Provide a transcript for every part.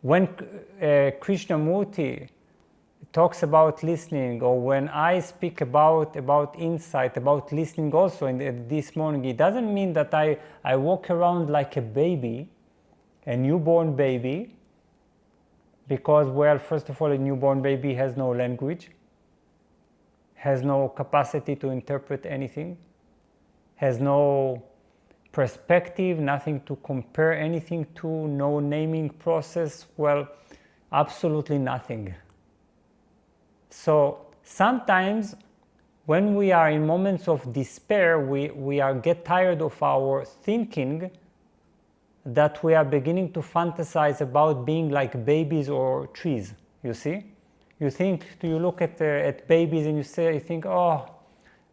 when Krishnamurti talks about listening, or when I speak about insight, about listening also this morning, it doesn't mean that I walk around like a baby, a newborn baby, because, well, first of all, a newborn baby has no language, has no capacity to interpret anything, has no perspective, nothing to compare anything to, no naming process, well, absolutely nothing. So sometimes when we are in moments of despair, we get tired of our thinking, that we are beginning to fantasize about being like babies or trees, you see? You look at babies and you think, oh,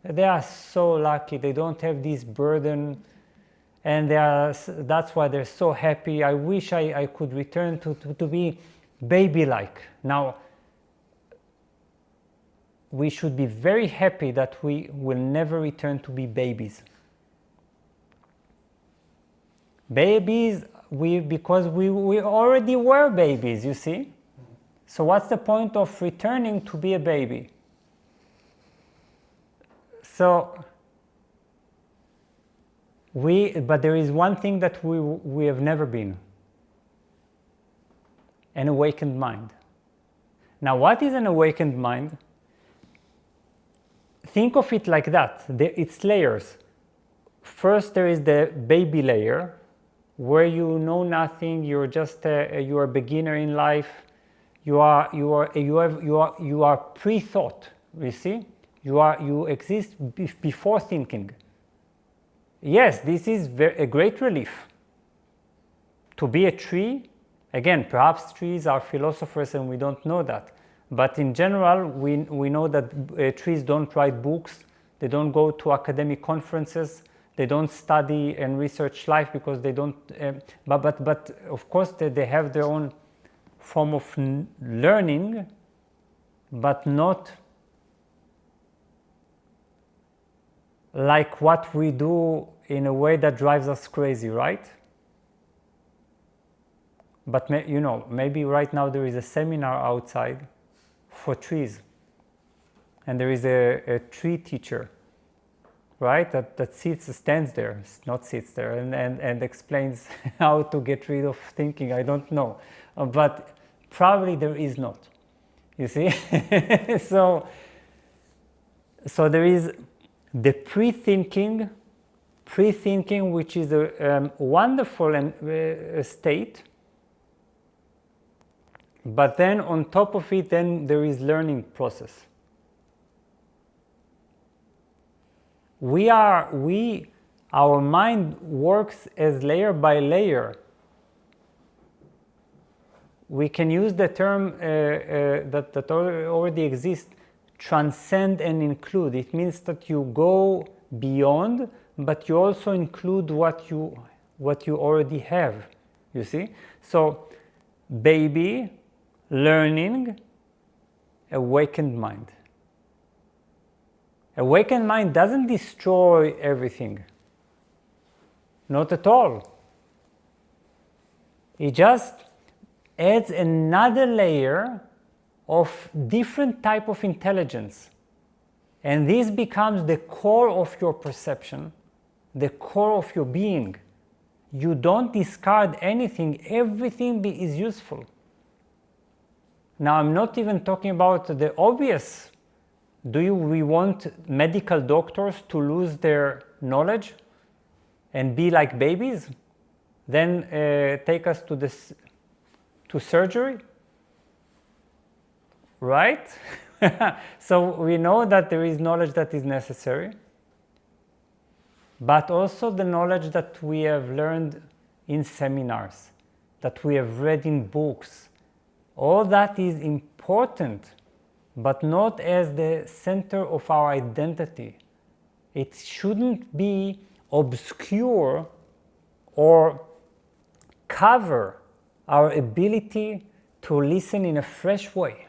they are so lucky, they don't have this burden, and that's why they're so happy. I wish I could return to be baby-like. Now, we should be very happy that we will never return to be babies. Babies, because we already were babies, you see? So what's the point of returning to be a baby? So, but there is one thing that we have never been: an awakened mind. Now, what is an awakened mind? Think of it like that. It's layers. First, there is the baby layer, where you know nothing. You're just you're a beginner in life. You are pre-thought. You see, you exist before thinking. Yes, this is a great relief. To be a tree, again, perhaps trees are philosophers and we don't know that. But in general, we know that trees don't write books, they don't go to academic conferences, they don't study and research life because they don't, but of course they have their own form of learning, but not like what we do in a way that drives us crazy, right? But maybe right now there is a seminar outside for trees, and there is a tree teacher, right, that stands there and explains how to get rid of thinking. I don't know, but probably there is not, you see. so there is the pre-thinking, which is a wonderful state. But then on top of it, then there is learning process. Our mind works as layer by layer. We can use the term that already exists, transcend and include. It means that you go beyond, but you also include what you already have, you see? So, baby, learning, awakened mind. Awakened mind doesn't destroy everything. Not at all. It just adds another layer of different type of intelligence. And this becomes the core of your perception, the core of your being. You don't discard anything. Everything is useful. Now, I'm not even talking about the obvious. We want medical doctors to lose their knowledge and be like babies? Then take us to surgery? Right? So we know that there is knowledge that is necessary, but also the knowledge that we have learned in seminars, that we have read in books. All that is important, but not as the center of our identity. It shouldn't be obscure or cover our ability to listen in a fresh way.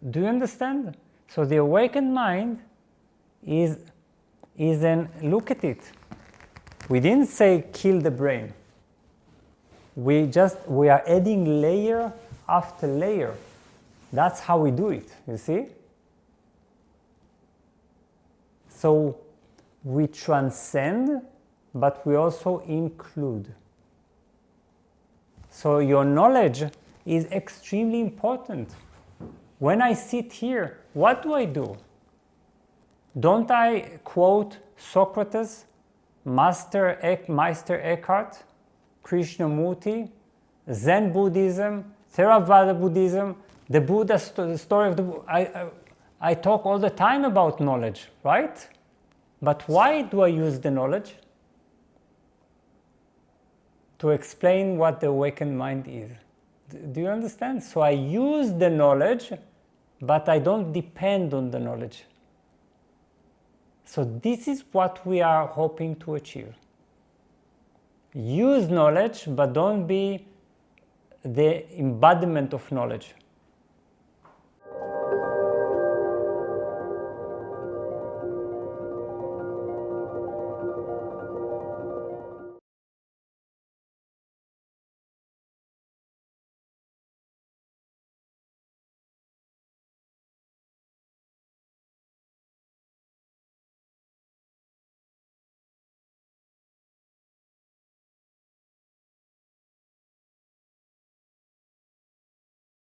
Do you understand? So the awakened mind is look at it. We didn't say kill the brain. we are adding layer after layer. That's how we do it, you see? So we transcend, but we also include. So your knowledge is extremely important. When I sit here, what do? Don't I quote Socrates, Meister Eckhart, Krishnamurti, Zen Buddhism, Theravada Buddhism, the Buddha the story of the I talk all the time about knowledge, right? But why do I use the knowledge? To explain what the awakened mind is. Do you understand? So I use the knowledge, but I don't depend on the knowledge. So this is what we are hoping to achieve. Use knowledge, but don't be the embodiment of knowledge.